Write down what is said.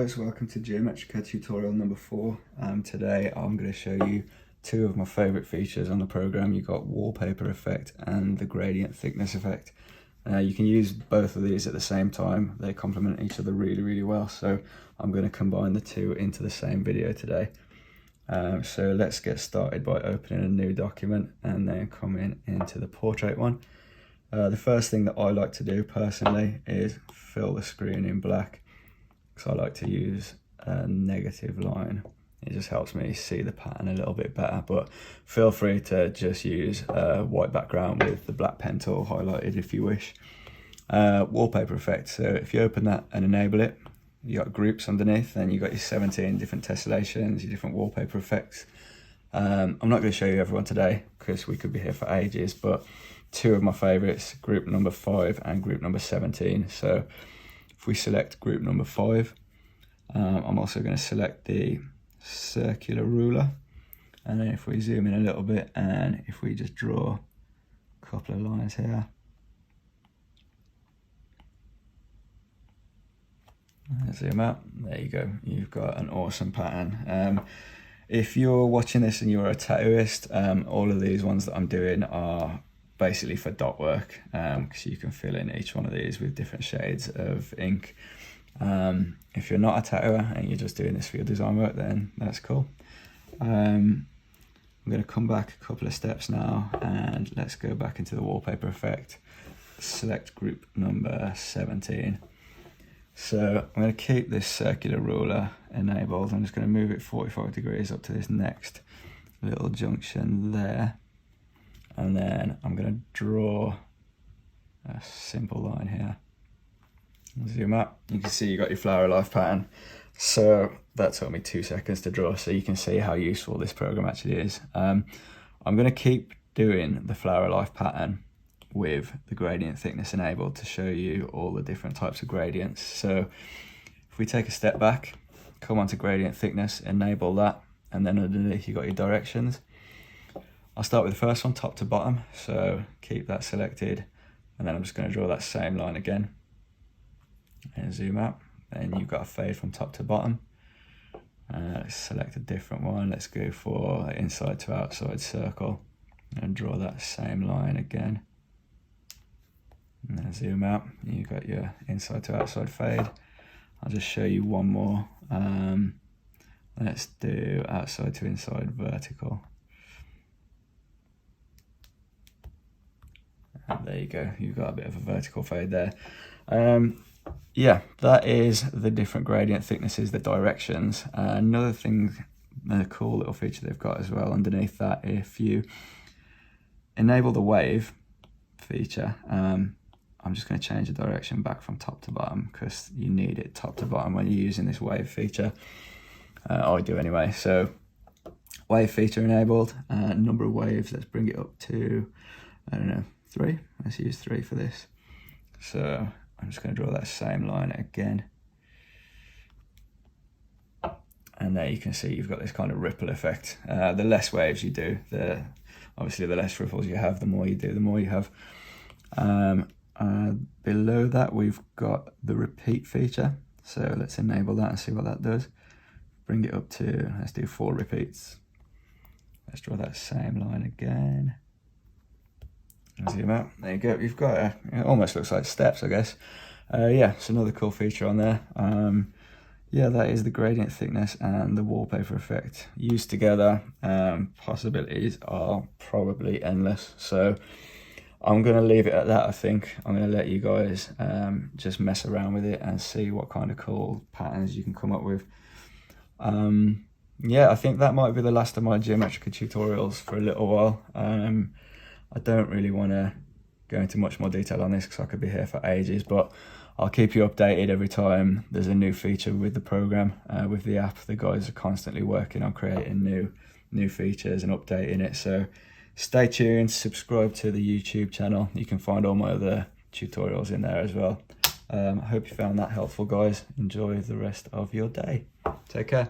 guys, welcome to Geometrica tutorial number 4. Today I'm going to show you two of my favourite features on the program. You've got Wallpaper Effect and the Gradient Thickness Effect. You can use both of these at the same time. They complement each other really well, so I'm going to combine the two into the same video today. So let's get started by opening a new document and then coming into the portrait one. The first thing that I like to do personally is fill the screen in black, because I like to use a negative line. It just helps me see the pattern a little bit better, but feel free to just use a white background with the black pen tool highlighted if you wish. Wallpaper Effect, so if you open that and enable it, you got groups underneath, and you got your 17 different tessellations, your different wallpaper effects. I'm not going to show you everyone today because we could be here for ages, but two of my favorites, group number 5 and group number 17. So if we select group number 5, I'm also going to select the circular ruler, and then if we zoom in a little bit and if we just draw a couple of lines here, zoom out, there you go, you've got an awesome pattern. If you're watching this and you're a tattooist, all of these ones that I'm doing are basically for dot work, because you can fill in each one of these with different shades of ink. If you're not a tattooer and you're just doing this for your design work, then that's cool. I'm going to come back a couple of steps now and let's go back into the Wallpaper Effect, select group number 17. So I'm going to keep this circular ruler enabled. I'm just going to move it 45 degrees up to this next little junction there. And then I'm going to draw a simple line here. Zoom up, you can see you got your flower life pattern. So that took me 2 seconds to draw, so you can see how useful this program actually is. I'm going to keep doing the flower life pattern with the gradient thickness enabled to show you all the different types of gradients. So if we take a step back, come onto gradient thickness, enable that, and then underneath you got your directions. I'll start with the first one, top to bottom, so keep that selected, and then I'm just going to draw that same line again and zoom out, and you've got a fade from top to bottom. Let's select a different one. Let's go for inside to outside circle and draw that same line again, and then zoom out, you've got your inside to outside fade. I'll just show you one more. Let's do outside to inside vertical. And there you go, you've got a bit of a vertical fade there. Yeah, that is the different gradient thicknesses, the directions. Another thing, a cool little feature they've got as well underneath that, if you enable the wave feature, I'm just going to change the direction back from top to bottom because you need it top to bottom when you're using this wave feature. I do anyway. So wave feature enabled, number of waves, let's bring it up to, I don't know, 3. Let's use 3 for this. So I'm just going to draw that same line again. And there you can see you've got this kind of ripple effect. The less waves you do, obviously the less ripples you have, the more you do, the more you have. Below that we've got the repeat feature. So let's enable that and see what that does. Bring it up to, let's do 4 repeats. Let's draw that same line again. Zoom out, there you go, you've got it almost looks like steps, I guess. Yeah, it's another cool feature on there. Yeah, that is the gradient thickness and the Wallpaper Effect used together. Possibilities are probably endless, so I'm going to leave it at that. I think I'm going to let you guys just mess around with it and see what kind of cool patterns you can come up with. Yeah, I think that might be the last of my Geometrica tutorials for a little while. I don't really want to go into much more detail on this because I could be here for ages, but I'll keep you updated every time there's a new feature with the program, with the app. The guys are constantly working on creating new features and updating it, so stay tuned, subscribe to the YouTube channel. You can find all my other tutorials in there as well. I hope you found that helpful, guys. Enjoy the rest of your day. Take care.